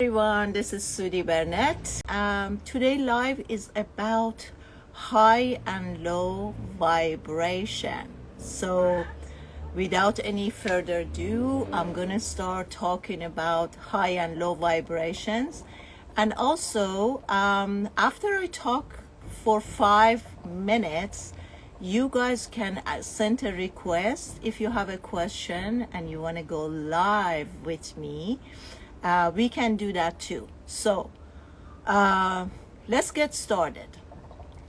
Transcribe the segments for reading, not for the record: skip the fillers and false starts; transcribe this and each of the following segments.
Everyone, this is Sudi Burnett. Today live is about high and low vibration. So without any further ado, I'm gonna start talking about high and low vibrations. And also, after I talk for 5 minutes, you guys can send a request. If you have a question and you want to go live with me, we can do that too. So let's get started.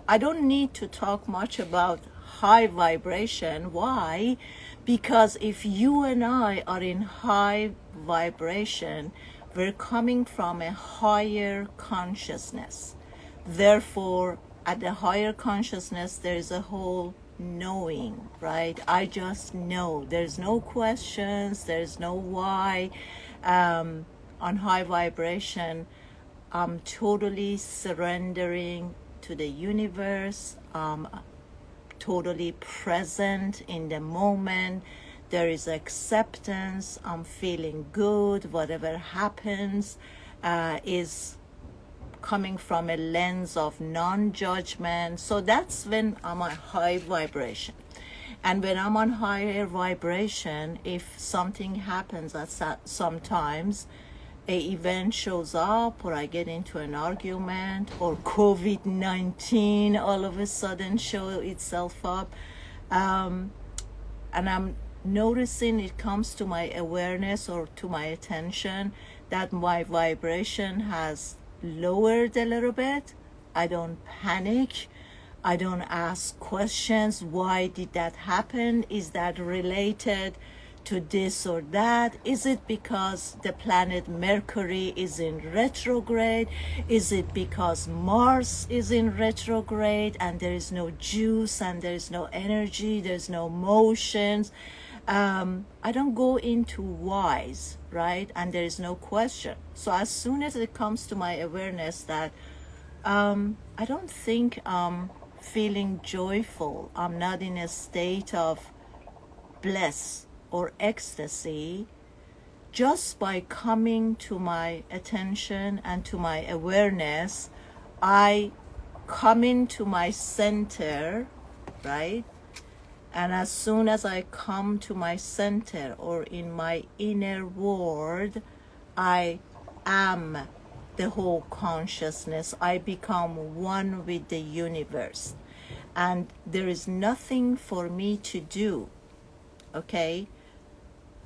I don't need to talk much about high vibration. Why? Because if you and I are in high vibration, we're coming from a higher consciousness. Therefore, at the higher consciousness, there is a whole knowing, right? I just know. There's no questions. There's no why. On high vibration, I'm totally surrendering to the universe. Totally present in the moment. There is acceptance. I'm feeling good. Whatever happens is coming from a lens of non-judgment. So that's when I'm on high vibration. And when I'm on higher vibration, if something happens sometimes, an event shows up, or I get into an argument, or COVID-19 all of a sudden show itself up, and I'm noticing it comes to my awareness or to my attention that my vibration has lowered a little bit. I don't panic. I don't ask questions. Why did that happen? Is that related to this or that? Is it because the planet Mercury is in retrograde? Is it because Mars is in retrograde and there is no juice and there is no energy, there's no motions? I don't go into whys, right? And there is no question. So as soon as it comes to my awareness that I don't think I'm feeling joyful, I'm not in a state of bliss or ecstasy, just by coming to my attention and to my awareness, I come into my center, right? And as soon as I come to my center or in my inner world, I am the whole consciousness. I become one with the universe. And there is nothing for me to do, okay?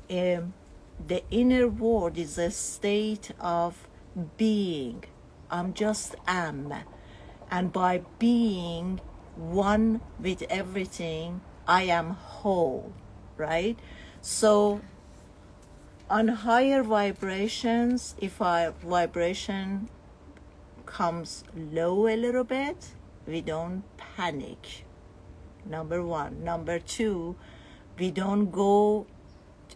The inner world is a state of being. I'm just am. And by being one with everything, I am whole, right? So on higher vibrations, if our vibration comes low a little bit, we don't panic, number one. Number two, we don't go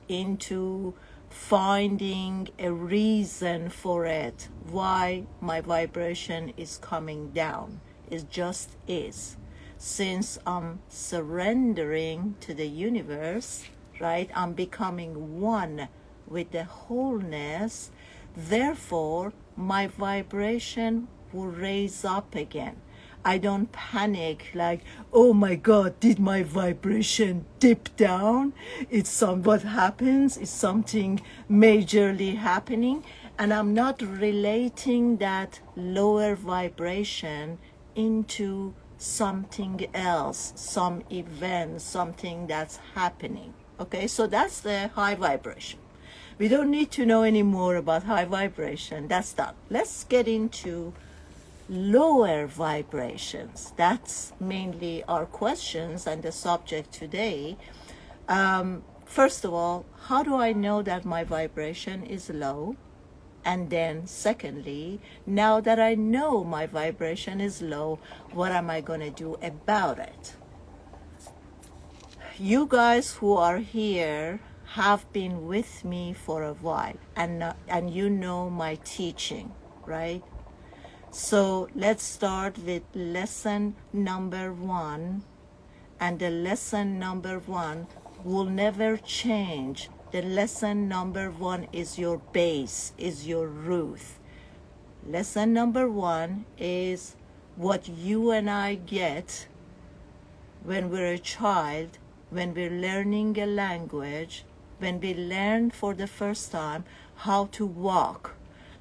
into finding a reason for it, why my vibration is coming down. It just is. Since I'm surrendering to the universe, right, I'm becoming one with the wholeness. Therefore, my vibration will raise up again. I don't panic like, oh my God, did my vibration dip down? What happens? Is something majorly happening? And I'm not relating that lower vibration into something else, some event, something that's happening. Okay, so that's the high vibration. We don't need to know any more about high vibration. That's done. Let's get into lower vibrations. That's mainly our questions and the subject today. First of all, how do I know that my vibration is low? And then secondly, now that I know my vibration is low, what am I going to do about it? You guys who are here have been with me for a while, and you know my teaching, right? So let's start with lesson number 1. And the lesson number 1 will never change. The lesson number 1 is your base, is your root. lesson number one is what you and I get when we're a child, when we're learning a language, when we learn for the first time how to walk.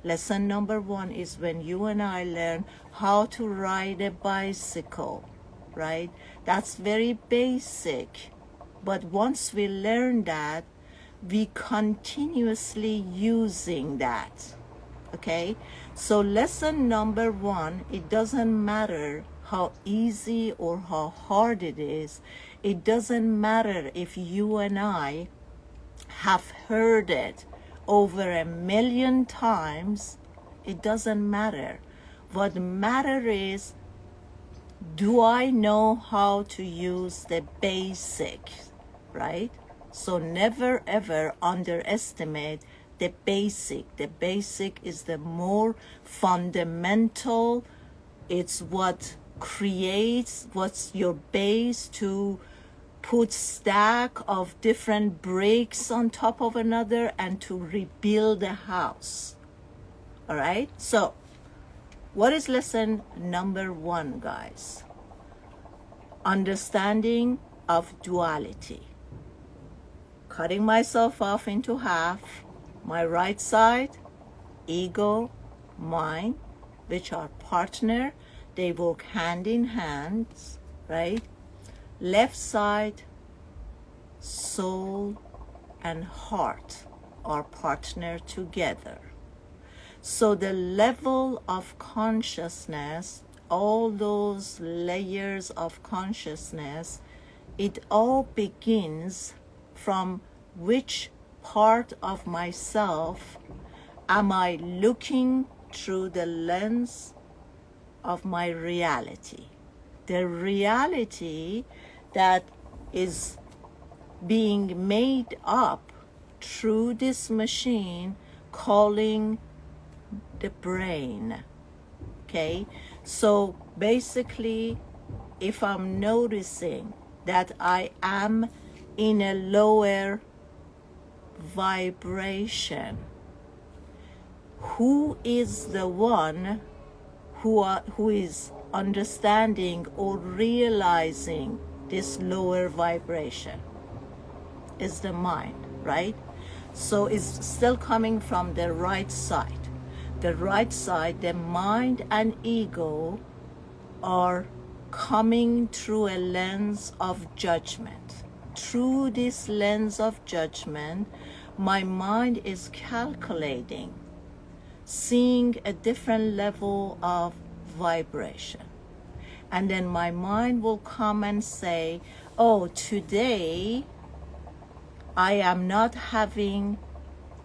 Lesson number one is when you and I learn how to ride a bicycle, right? That's very basic. But once we learn that, we continuously using that, okay? So lesson number one, it doesn't matter how easy or how hard it is. It doesn't matter if you and I have heard it over 1,000,000 times. It doesn't matter. What matters is, do I know how to use the basics, right? So never ever underestimate the basic. The basic is the more fundamental. It's what creates, what's your base to put stack of different bricks on top of another and to rebuild a house. All right? So what is lesson number one, guys? Understanding of duality. Cutting myself off into half. My right side, ego, mind, which are partner. They work hand in hand, right? Left side, soul and heart are partner together. So the level of consciousness, all those layers of consciousness, it all begins from which part of myself am I looking through the lens of my reality. The reality that is being made up through this machine calling the brain. Okay? So basically, if I'm noticing that I am in a lower vibration, who is the one who is understanding or realizing this lower vibration? Is the mind, right? So it's still coming from the right side. The right side, the mind and ego are coming through a lens of judgment. Through this lens of judgment, my mind is calculating, seeing a different level of vibration. And then my mind will come and say, oh, today I am not having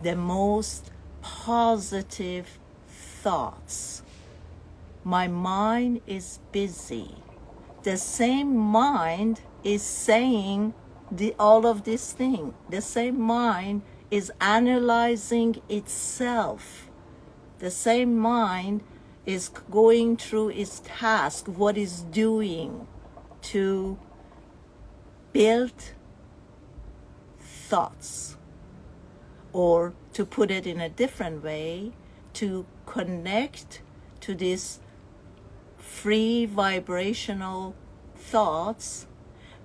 the most positive thoughts. My mind is busy. The same mind is saying all of this thing. The same mind is analyzing itself. The same mind is going through its task, what it's doing to build thoughts, or to put it in a different way, to connect to these free vibrational thoughts,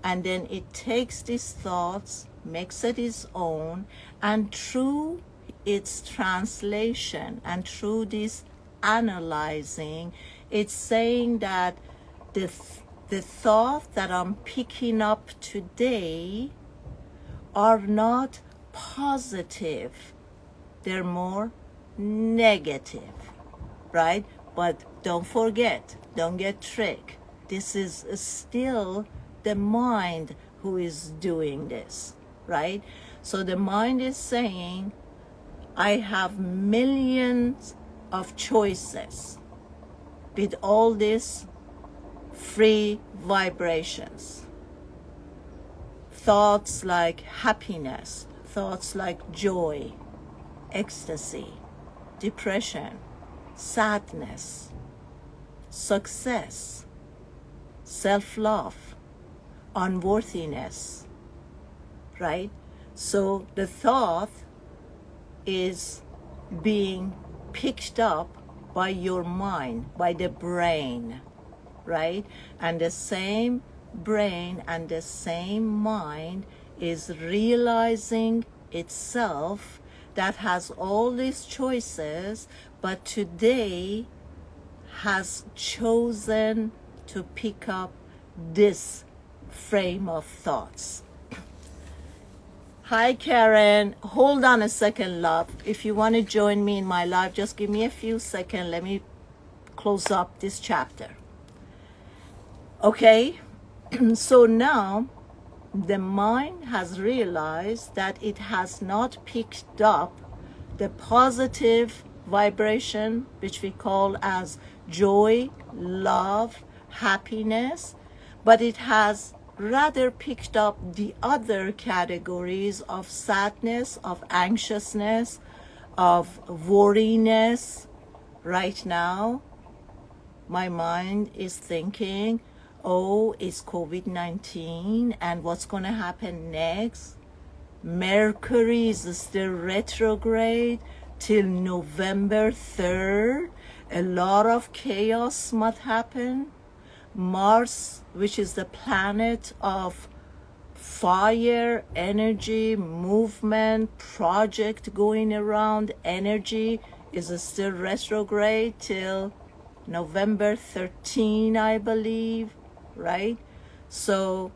and then it takes these thoughts, makes it its own, and through its translation and through this analyzing, it's saying that the thought that I'm picking up today are not positive. They're more negative, right? But don't forget, don't get tricked. This is still the mind who is doing this, right? So the mind is saying, I have millions of choices with all these free vibrations. Thoughts like happiness, thoughts like joy, ecstasy, depression, sadness, success, self-love, unworthiness, right? So the thought is being picked up by your mind, by the brain, right? And the same brain and the same mind is realizing itself that has all these choices, but today has chosen to pick up this frame of thoughts. Hi Karen, hold on a second, love. If you want to join me in my live, just give me a few seconds. Let me close up this chapter. Okay, so now the mind has realized that it has not picked up the positive vibration, which we call as joy, love, happiness, but it has rather picked up the other categories of sadness, of anxiousness, of worriness. Right now, my mind is thinking, oh, it's COVID-19 and what's going to happen next? Mercury is still retrograde till November 3rd. A lot of chaos might happen. Mars, which is the planet of fire, energy, movement, project going around, energy, is still retrograde till November 13, I believe, right? So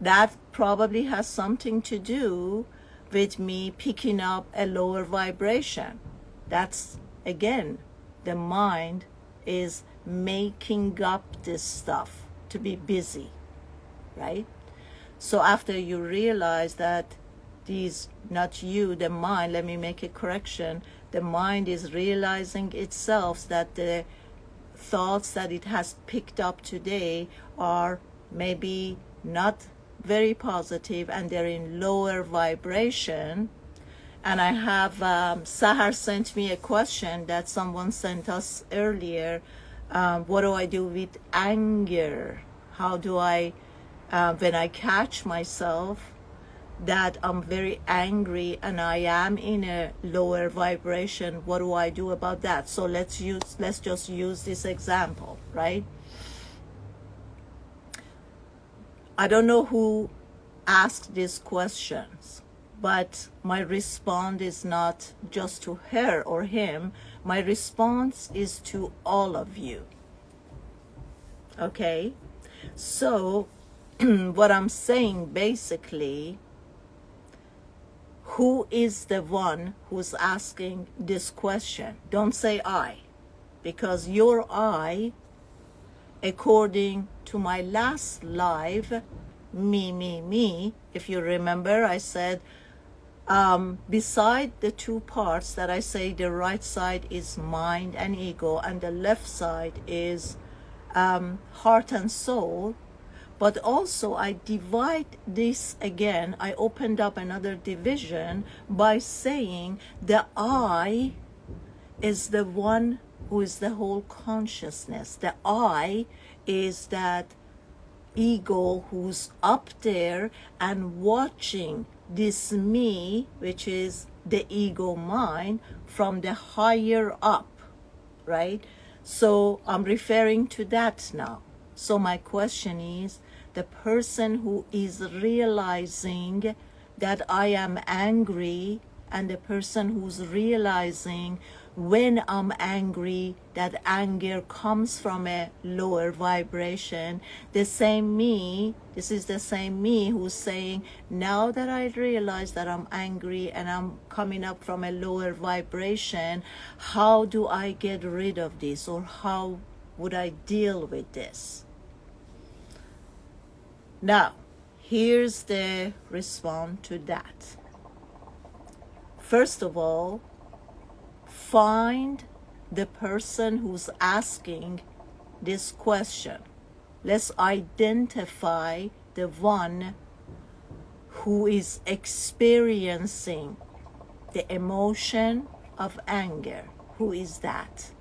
that probably has something to do with me picking up a lower vibration. That's, again, the mind is making up this stuff to be busy, right? So after you realize that these, not you, the mind, let me make a correction, the mind is realizing itself that the thoughts that it has picked up today are maybe not very positive and they're in lower vibration. And I have, Sahar sent me a question that someone sent us earlier. What do I do with anger? How do I, when I catch myself that I'm very angry and I am in a lower vibration, what do I do about that? So let's just use this example, right? I don't know who asked these questions, but my response is not just to her or him. My response is to all of you. Okay? So, what I'm saying basically, who is the one who's asking this question? Don't say I, because your I, according to my last live, me, if you remember, I said, beside the two parts that I say, the right side is mind and ego and the left side is heart and soul, but also I divide this again. I opened up another division by saying the I is the one who is the whole consciousness. The I is that ego who's up there and watching this me, which is the ego mind, from the higher up, right? So I'm referring to that now. So my question is, the person who is realizing that I am angry and the person who's realizing when I'm angry, that anger comes from a lower vibration, the same me, this is the same me who's saying, now that I realize that I'm angry and I'm coming up from a lower vibration, how do I get rid of this, or how would I deal with this? Now, here's the response to that. First of all, find the person who's asking this question. Let's identify the one who is experiencing the emotion of anger. Who is that?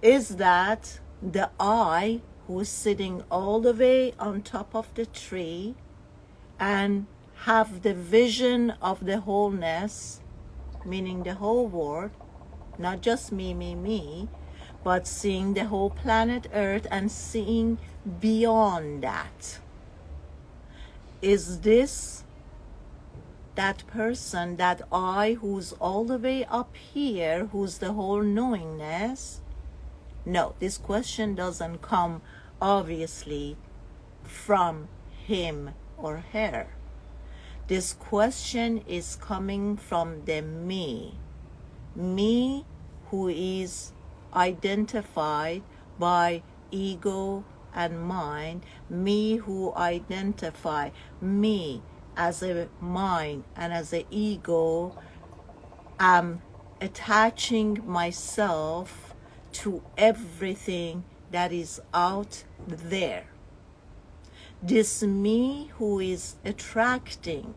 Is that the I who is sitting all the way on top of the tree and have the vision of the wholeness, meaning the whole world, not just me, but seeing the whole planet Earth and seeing beyond that. Is this that person, that I, who's all the way up here, who's the whole knowingness? No, this question doesn't come obviously from him or her. This question is coming from the me who is identified by ego and mind, me who identify me as a mind and as an ego. I'm attaching myself to everything that is out there. This me who is attracting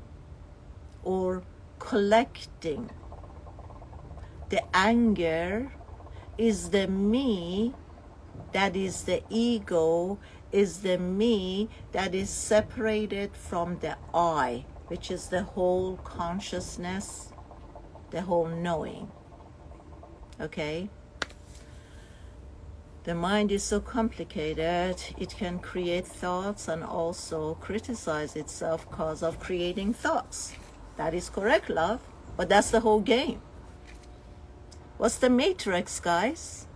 or collecting the anger is the me that is the ego, is the me that is separated from the I, which is the whole consciousness, the whole knowing. Okay? The mind is so complicated, it can create thoughts and also criticize itself because of creating thoughts. That is correct, love, but that's the whole game. What's the Matrix, guys?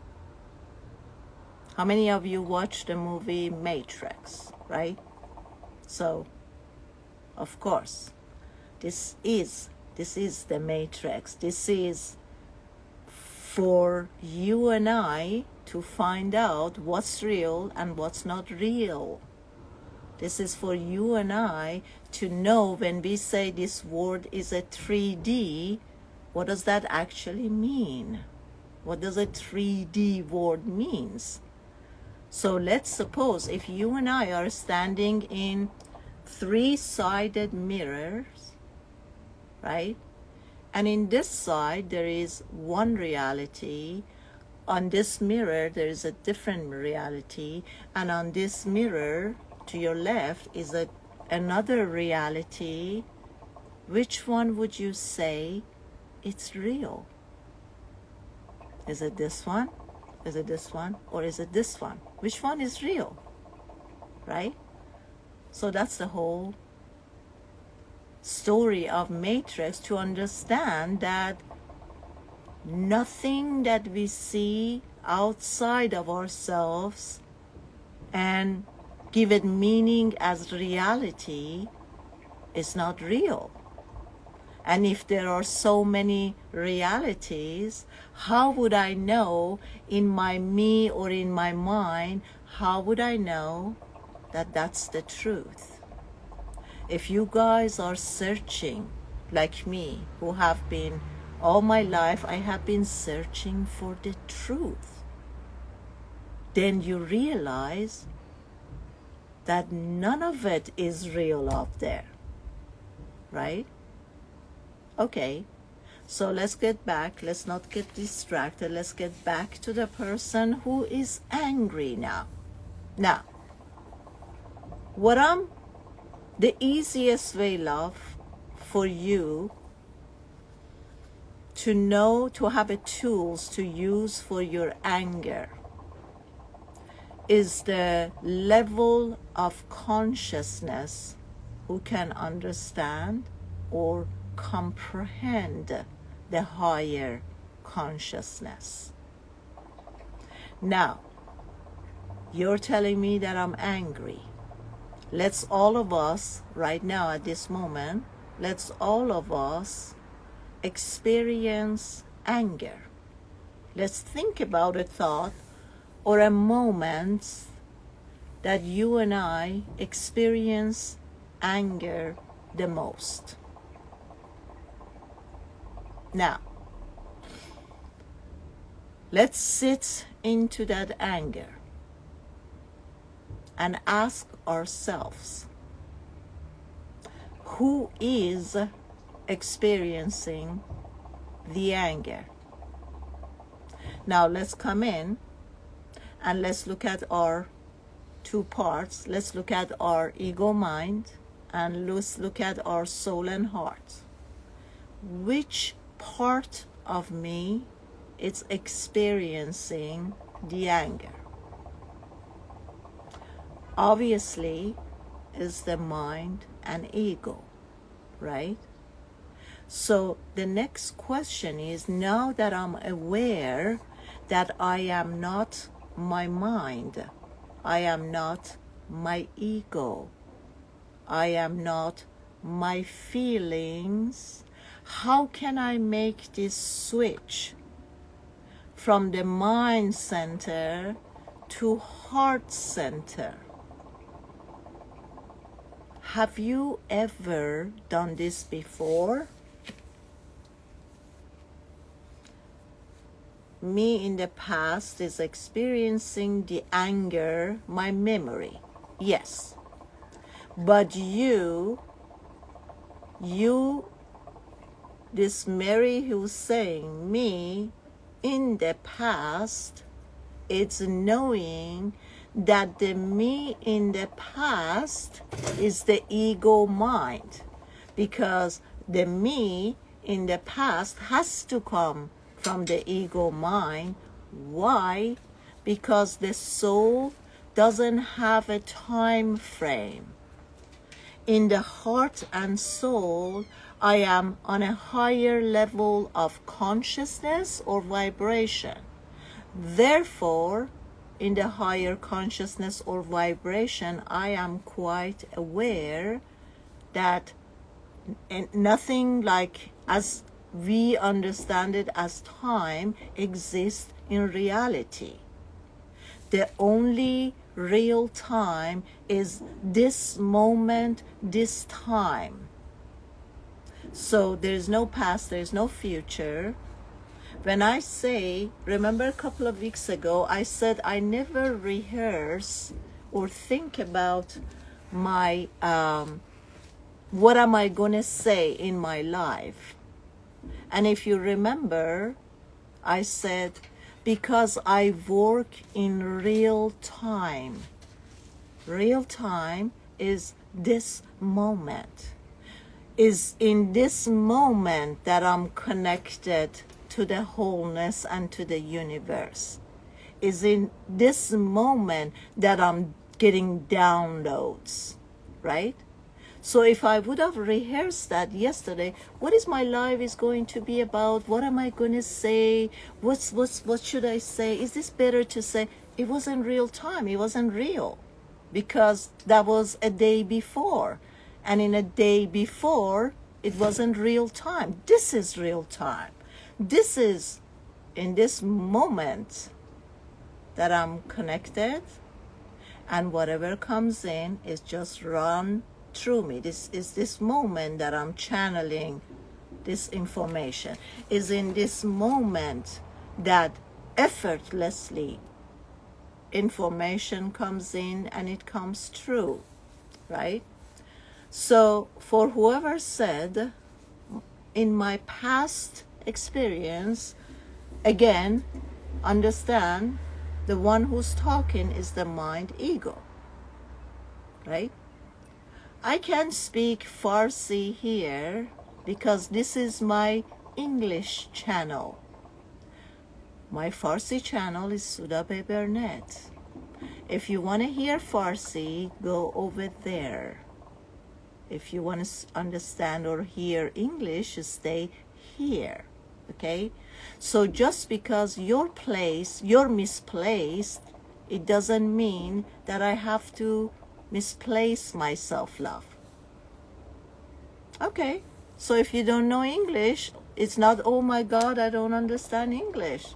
How many of you watched the movie Matrix, right? So, of course, this is the Matrix. This is for you and I to find out what's real and what's not real. This is for you and I to know when we say this word is a 3D, what does that actually mean? What does a 3D word means? So let's suppose if you and I are standing in 3-sided mirrors, right? And in this side there is one reality, on this mirror there is a different reality, and on this mirror to your left is another reality. Which one would you say it's real? Is it this one? Is it this one? Or is it this one? Which one is real? Right? So that's the whole story of Matrix, to understand that nothing that we see outside of ourselves and give it meaning as reality is not real. And if there are so many realities, how would I know in my me or in my mind, how would I know that that's the truth? If you guys are searching like me, who have been all my life, I have been searching for the truth, then you realize that none of it is real out there, right? Okay, so let's get back. Let's not get distracted. Let's get back to the person who is angry now. Now, the easiest way, love, for you to know, to have a tools to use for your anger is the level of consciousness who can understand or comprehend the higher consciousness. Now, you're telling me that I'm angry. Let's all of us, right now at this moment, let's all of us experience anger. Let's think about a thought or a moment that you and I experience anger the most. Now, let's sit into that anger and ask ourselves, who is experiencing the anger? Now let's come in and let's look at our two parts. Let's look at our ego mind and let's look at our soul and heart. Which part of me it's experiencing the anger. Obviously, is the mind and ego, right? So the next question is, now that I'm aware that I am not my mind, I am not my ego, I am not my feelings, how can I make this switch from the mind center to heart center? Have you ever done this before? Me in the past is experiencing the anger, my memory. Yes. But you, this Mary who's saying me in the past, it's knowing that the me in the past is the ego mind, because the me in the past has to come from the ego mind. Why? Because the soul doesn't have a time frame. In the heart and soul, I am on a higher level of consciousness or vibration. Therefore, in the higher consciousness or vibration, I am quite aware that nothing like as we understand it as time exists in reality. The only real time is this moment, this time. So there's no past, there's no future. When I say, remember a couple of weeks ago, I said I never rehearse or think about my, what am I going to say in my life? And if you remember, I said, because I work in real time. Real time is this moment. Is in this moment that I'm connected to the wholeness and to the universe. Is in this moment that I'm getting downloads, right? So if I would have rehearsed that yesterday, what is my life is going to be about? What am I going to say? What should I say? Is this better to say? It wasn't real time. It wasn't real, because that was a day before, and in a day before, it wasn't real time. This is real time. This is in this moment that I'm connected, and whatever comes in is just run through me. This is this moment that I'm channeling this information. Is in this moment that effortlessly information comes in and it comes through, right? So for whoever said, in my past experience, again, understand the one who's talking is the mind ego, right? I can't speak Farsi here because this is my English channel. My Farsi channel is Sudi Burnett. If you want to hear Farsi, go over there. If you want to understand or hear English, stay here, okay? So just because your place, you're misplaced, it doesn't mean that I have to misplace my self-love. Okay, so if you don't know English, it's not, oh my God, I don't understand English.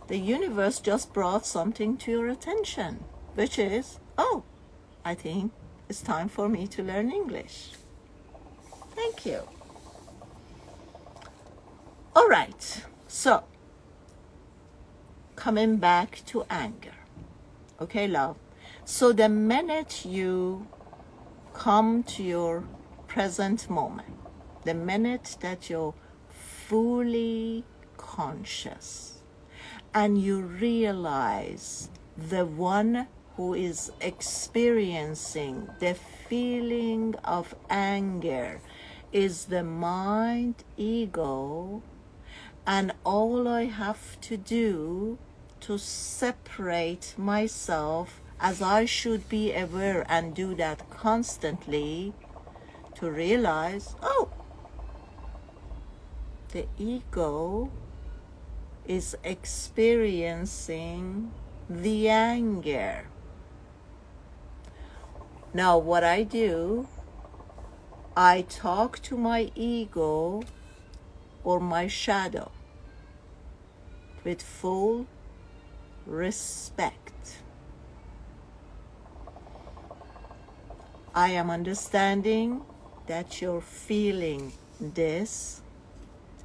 The universe just brought something to your attention, which is, oh, I think it's time for me to learn English. Thank you. All right, so coming back to anger. Okay, love. So the minute you come to your present moment, the minute that you're fully conscious and you realize the one who is experiencing the feeling of anger is the mind ego, And all I have to do to separate myself, as I should be aware and do that constantly, to realize, oh, the ego is experiencing the anger. Now what I do, I talk to my ego or my shadow with full respect. I am understanding that you're feeling this.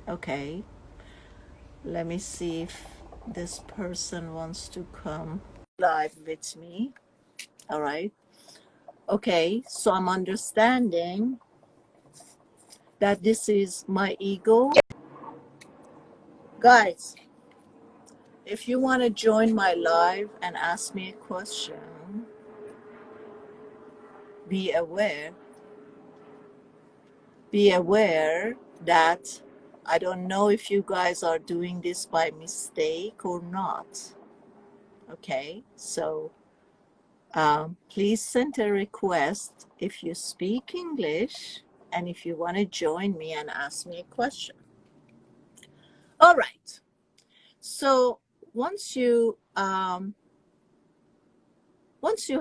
Okay, let me see if this person wants to come live with me. All right. Okay, so I'm understanding that this is my ego. Guys, if you want to join my live and ask me a question, be aware that I don't know if you guys are doing this by mistake or not. Okay, so please send a request if you speak English and if you want to join me and ask me a question. All right, so once you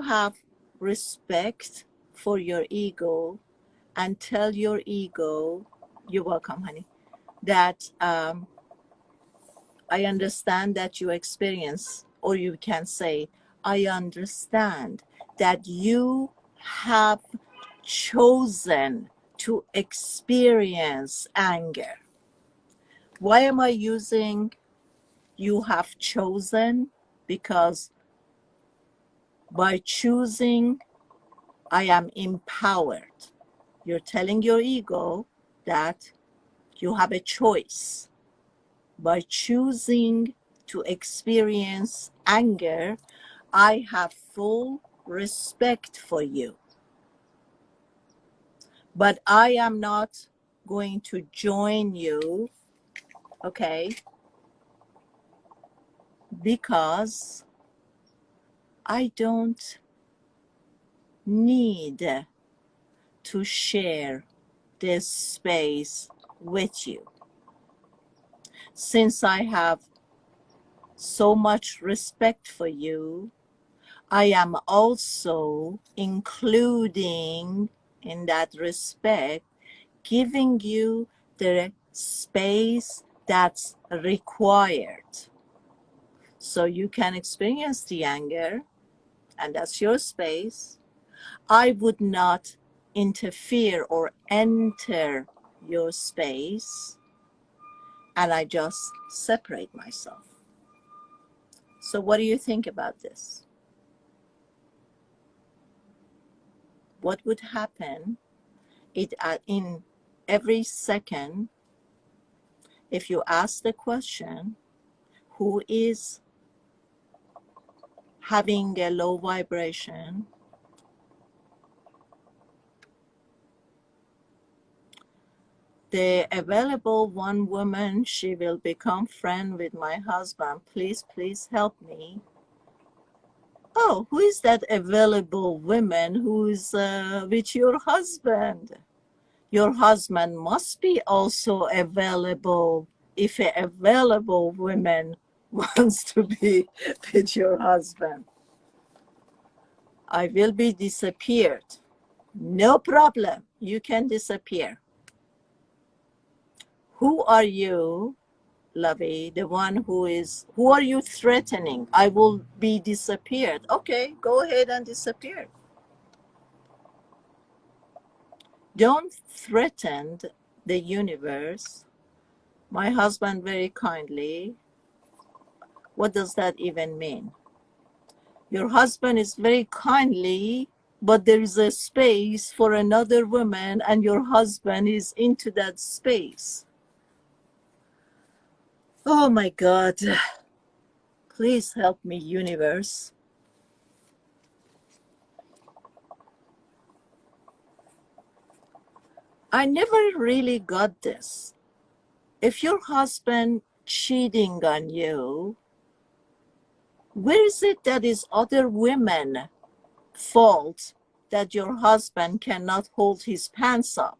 have respect for your ego and tell your ego, you're welcome, honey, that I understand that you experience, or you can say, I understand that you have chosen to experience anger. Why am I using you have chosen? Because by choosing, I am empowered. You're telling your ego that you have a choice. By choosing to experience anger, I have full respect for you. But I am not going to join you, okay, because I don't need to share this space with you. Since I have so much respect for you, I am also including in that respect, giving you the space that's required. So you can experience the anger, and that's your space. I would not interfere or enter your space, and I just separate myself. So what do you think about this? What would happen in every second if you ask the question, who is having a low vibration? The available one woman, she will become friend with my husband. Please, please help me. Oh, who is that available woman who's with your husband? Your husband must be also available if an available woman wants to be with your husband. I will be disappeared. No problem. You can disappear. Who are you, Lovey? The one who are you threatening? I will be disappeared. Okay, go ahead and disappear. Don't threaten the universe. My husband very kindly. What does that even mean? Your husband is very kindly, but there is a space for another woman and your husband is into that space. Oh my God. Please help me, universe. I never really got this. If your husband cheating on you, where is it that is other women fault that your husband cannot hold his pants up?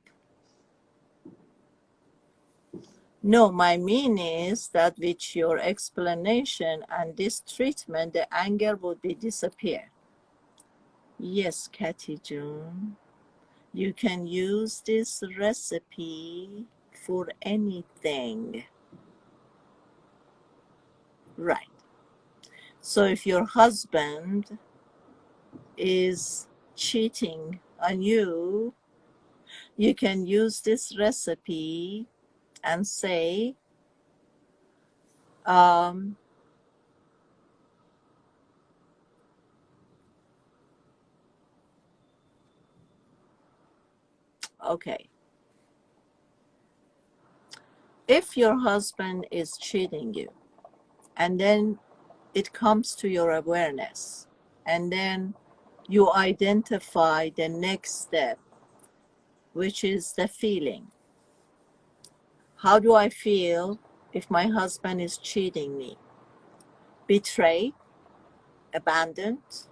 No, my mean is that with your explanation and this treatment, the anger would be disappear. Yes, Cathy June, you can use this recipe for anything. Right. So if your husband is cheating on you, you can use this recipe and say, okay, if your husband is cheating you, and then it comes to your awareness, and then you identify the next step, which is the feeling. How do I feel if my husband is cheating me? Betrayed, abandoned,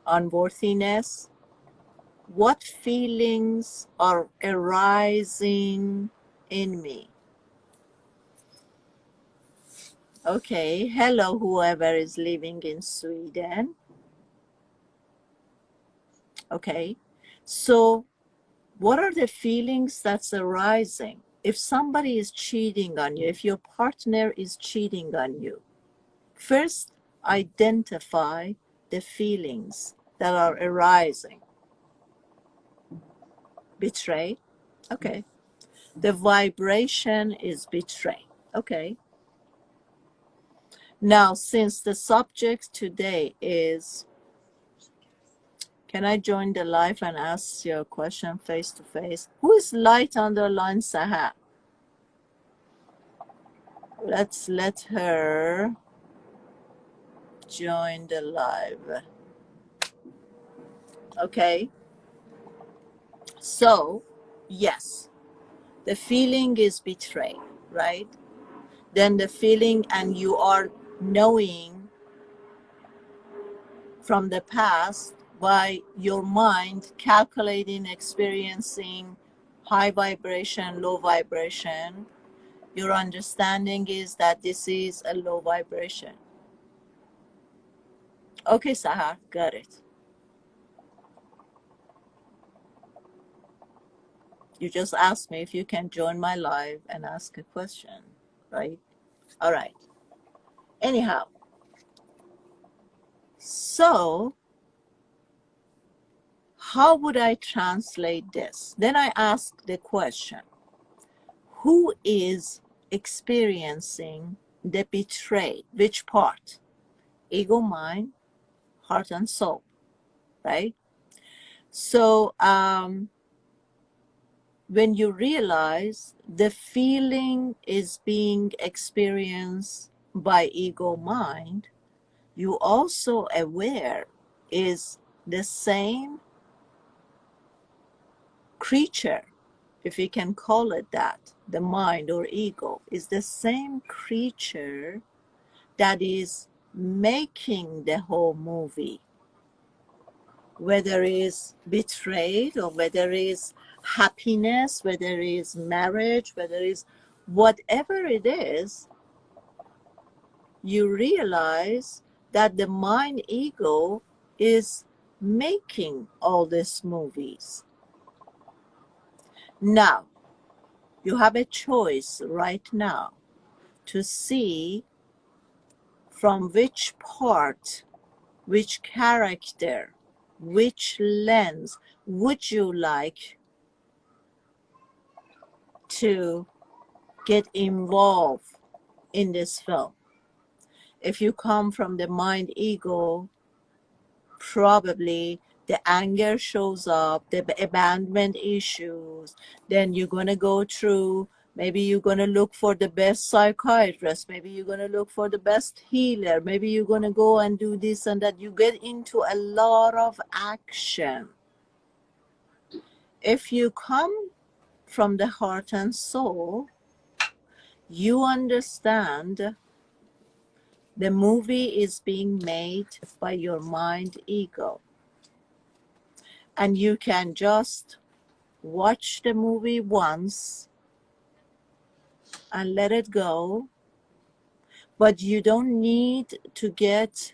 unworthiness. What feelings are arising in me? Okay, hello, whoever is living in Sweden. Okay, so what are the feelings that's arising? If somebody is cheating on you, if your partner is cheating on you, first identify the feelings that are arising. Betray. Okay. The vibration is betray. Okay. Now, since the subject today is, can I join the live and ask you a question face to face? Who is light underline Saha? Let's let her join the live. Okay. So, yes, the feeling is betray, right? Then the feeling, and you are knowing from the past by your mind calculating, experiencing high vibration, low vibration. Your understanding is that this is a low vibration. Okay, Sahar, got it. You just asked me if you can join my live and ask a question, right? All right. Anyhow, so how would I translate this? Then I ask the question, who is experiencing the betray? Which part? Ego, mind, heart, and soul, right? So when you realize the feeling is being experienced by ego, mind, you also aware is the same creature, if we can call it that, the mind or ego is the same creature that is making the whole movie, whether it's betrayed or whether it's happiness, whether it's marriage, whether it's whatever it is. You realize that the mind ego is making all these movies. Now, you have a choice right now to see from which part, which character, which lens would you like to get involved in this film. If you come from the mind ego, probably the anger shows up, the abandonment issues, then you're going to go through, maybe you're going to look for the best psychiatrist, maybe you're going to look for the best healer, maybe you're going to go and do this and that. You get into a lot of action. If you come from the heart and soul, you understand the movie is being made by your mind ego. And you can just watch the movie once and let it go, but you don't need to get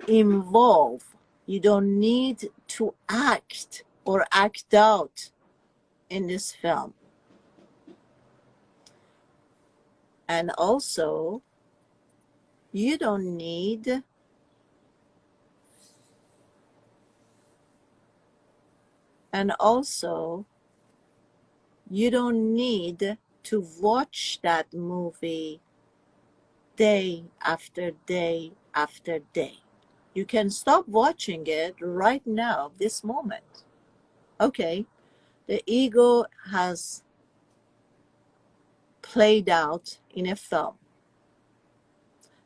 involved. You don't need to act or act out in this film. And also, you don't need to watch that movie day after day after day. You can stop watching it right now, this moment. Okay, the ego has played out in a film.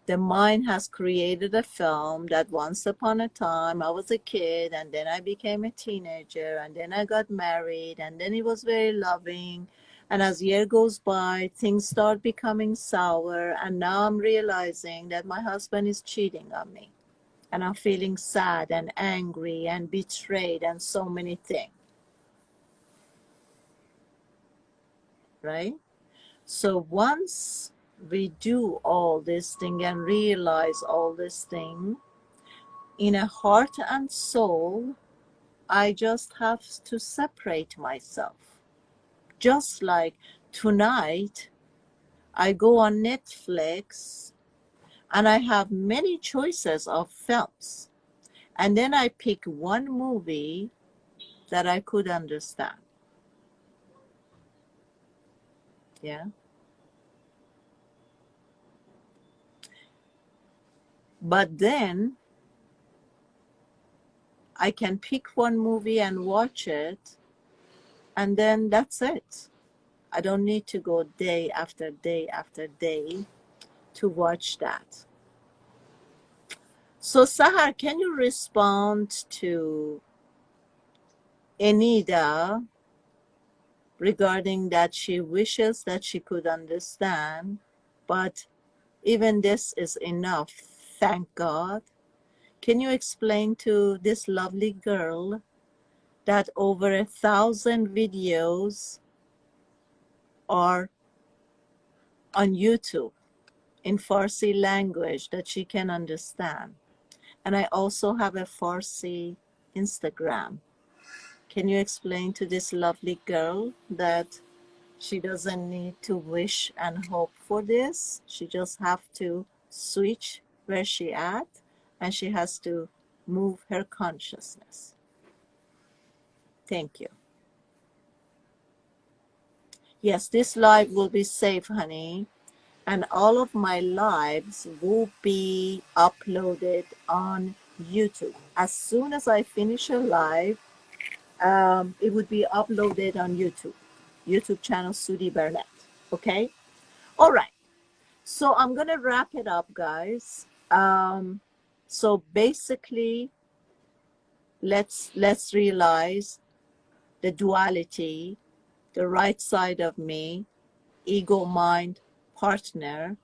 The mind has created a film that once upon a time I was a kid, and then I became a teenager, and then I got married, and then it was very loving. And as year goes by, things start becoming sour, and now I'm realizing that my husband is cheating on me. And I'm feeling sad and angry and betrayed and so many things. Right? So once we do all this thing and realize all this thing, in a heart and soul, I just have to separate myself. Just like tonight, I go on Netflix and I have many choices of films. And then I pick one movie that I could understand. Yeah. But then I can pick one movie and watch it, and then that's it. I don't need to go day after day after day to watch that. So Sahar, can you respond to Enida regarding that she wishes that she could understand, but even this is enough, thank God. Can you explain to this lovely girl that over 1,000 videos are on YouTube in Farsi language that she can understand? And I also have a Farsi Instagram. Can you explain to this lovely girl that she doesn't need to wish and hope for this? She just have to switch where she at, and she has to move her consciousness. Thank you. Yes, this live will be safe, honey. And all of my lives will be uploaded on YouTube. As soon as I finish a live, it would be uploaded on YouTube channel Sudi Burnett. Okay? All right. So I'm going to wrap it up, guys. So basically, let's realize the duality, the right side of me, ego, mind, partner,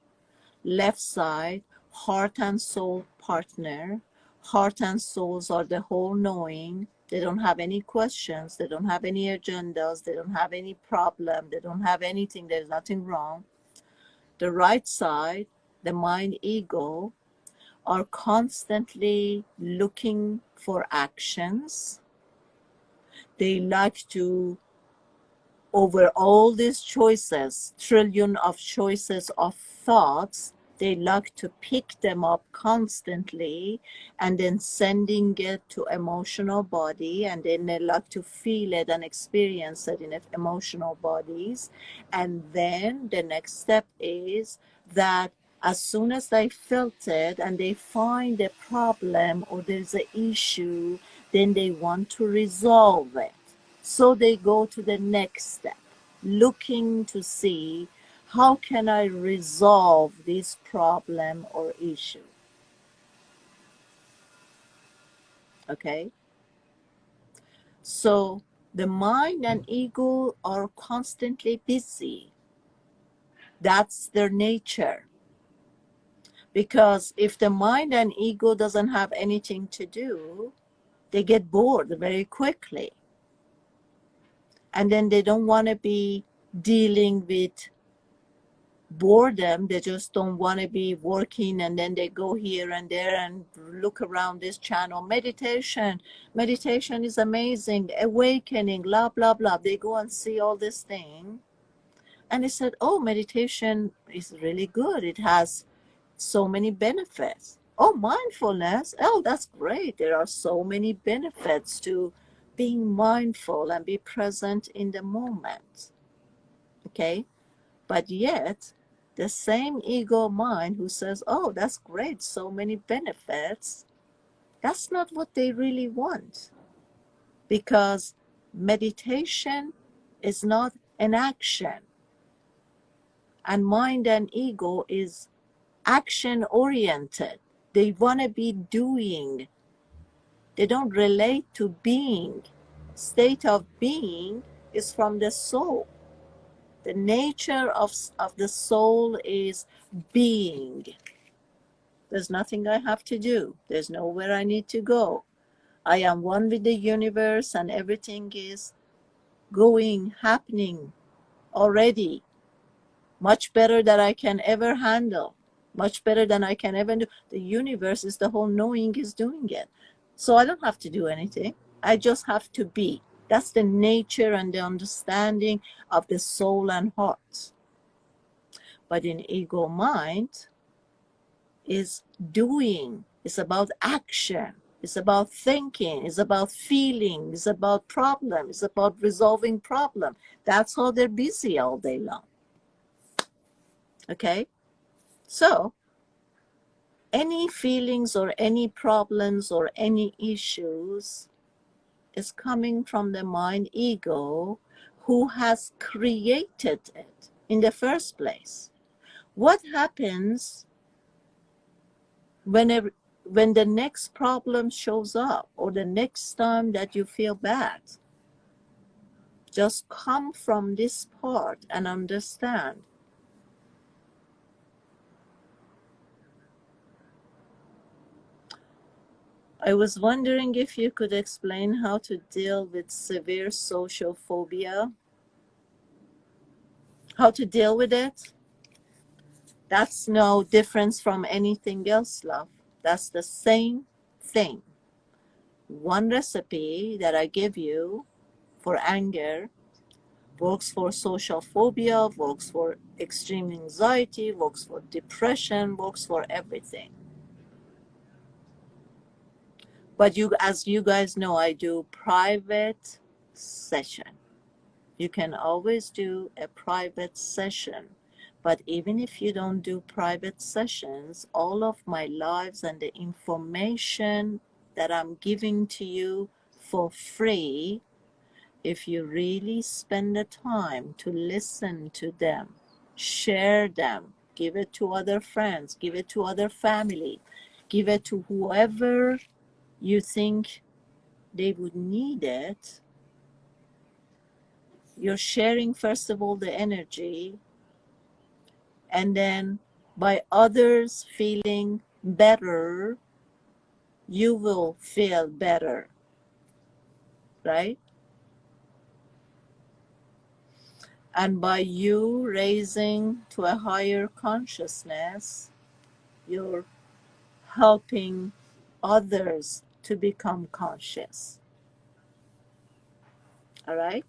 left side, heart and soul, partner. Heart and souls are the whole knowing. They don't have any questions. They don't have any agendas. They don't have any problem. They don't have anything. There's nothing wrong. The right side, the mind ego, are constantly looking for actions. They like to, over all these choices, trillion of choices of thoughts, they like to pick them up constantly and then sending it to emotional body, and then they like to feel it and experience it in emotional bodies. And then the next step is that as soon as they felt it and they find a problem or there's an issue, then they want to resolve it. So they go to the next step, looking to see how can I resolve this problem or issue. Okay? So The mind and ego are constantly busy. That's their nature. Because if the mind and ego doesn't have anything to do, they get bored very quickly. And then they don't want to be dealing with boredom. They just don't want to be working, and then they go here and there and look around this channel. Meditation is amazing, awakening, blah blah blah. They go and see all this thing, and they said, oh, meditation is really good, it has so many benefits. Oh, mindfulness, oh, that's great, there are so many benefits to being mindful and be present in the moment. Okay, but yet the same ego mind who says, oh, that's great, so many benefits, that's not what they really want. Because meditation is not an action. And mind and ego is action oriented. They want to be doing. They don't relate to being. State of being is from the soul. The nature of the soul is being. There's nothing I have to do. There's nowhere I need to go. I am one with the universe, and everything is going, happening already. Much better than I can ever handle. Much better than I can ever do. The universe is the whole knowing is doing it. So I don't have to do anything. I just have to be. That's the nature and the understanding of the soul and heart. But in ego mind is doing. It's about action. It's about thinking. It's about feeling. It's about problem. It's about resolving problem. That's how they're busy all day long. Okay? So, any feelings or any problems or any issues is coming from the mind ego who has created it in the first place. What happens when the next problem shows up or the next time that you feel bad? Just come from this part and understand. I was wondering if you could explain how to deal with severe social phobia. How to deal with it? That's no difference from anything else, love. That's the same thing. One recipe that I give you for anger works for social phobia, works for extreme anxiety, works for depression, works for everything. But as you guys know, I do private session. You can always do a private session. But even if you don't do private sessions, all of my lives and the information that I'm giving to you for free, if you really spend the time to listen to them, share them, give it to other friends, give it to other family, give it to whoever you think they would need it, you're sharing first of all the energy, and then by others feeling better, you will feel better, right? And by you raising to a higher consciousness, you're helping others to become conscious. All right?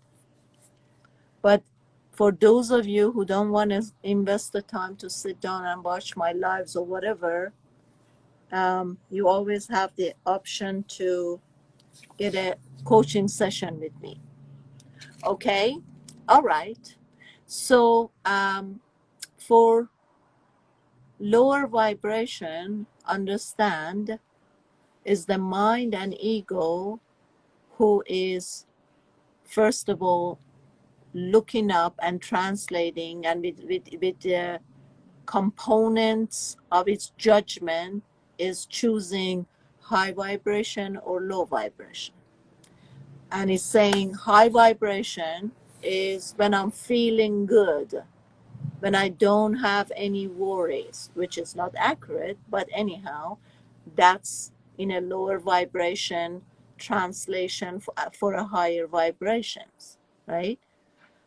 But for those of you who don't want to invest the time to sit down and watch my lives or whatever, you always have the option to get a coaching session with me. Okay? All right. So for lower vibration, understand, is the mind and ego who is, first of all, looking up and translating, and with the components of its judgment is choosing high vibration or low vibration. And it's saying high vibration is when I'm feeling good, when I don't have any worries, which is not accurate, but anyhow, that's in a lower vibration translation for a higher vibrations, right?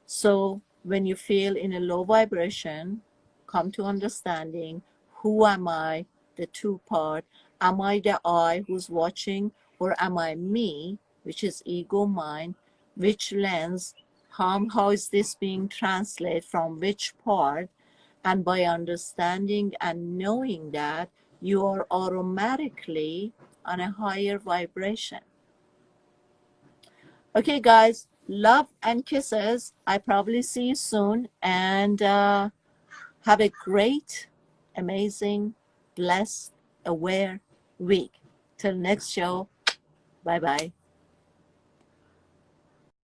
So when you feel in a low vibration, come to understanding, who am I, the two part, am I the I who's watching, or am I me, which is ego mind, which lens, how is this being translated from which part? And by understanding and knowing that, you are automatically on a higher vibration. Okay, guys, love and kisses. I probably see you soon, and have a great, amazing, blessed, aware week. Till next show, bye bye.